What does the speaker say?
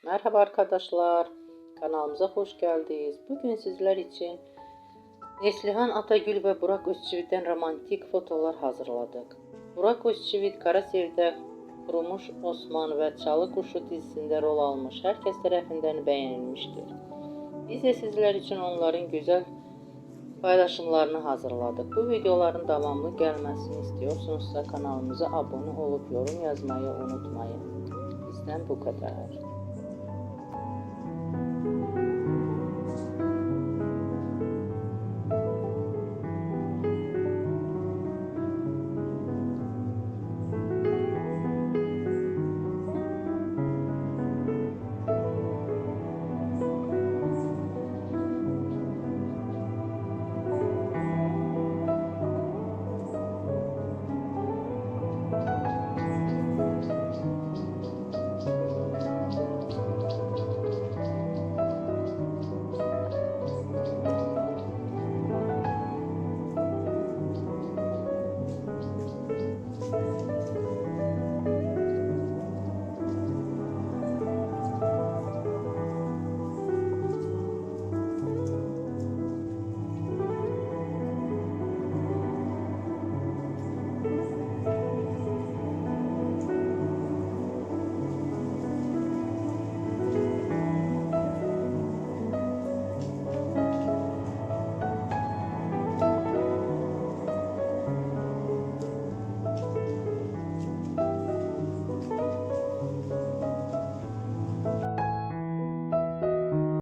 Merhaba arkadaşlar, kanalımıza hoş geldiniz. Bugün sizler için Neslihan Atagül ve Burak Özçivit'ten romantik fotolar hazırladık. Burak Özçivit Kara Sevdə, Kurumuş Osman ve Çalı Kuşu dizisinde rol almış, herkes tarafından beğenilmiştir. Biz de sizler için onların güzel paylaşımlarını hazırladık. Bu videoların devamlı gelmesini istiyorsunuzsa kanalımıza abone olup yorum yazmayı unutmayın. Bizden bu kadar.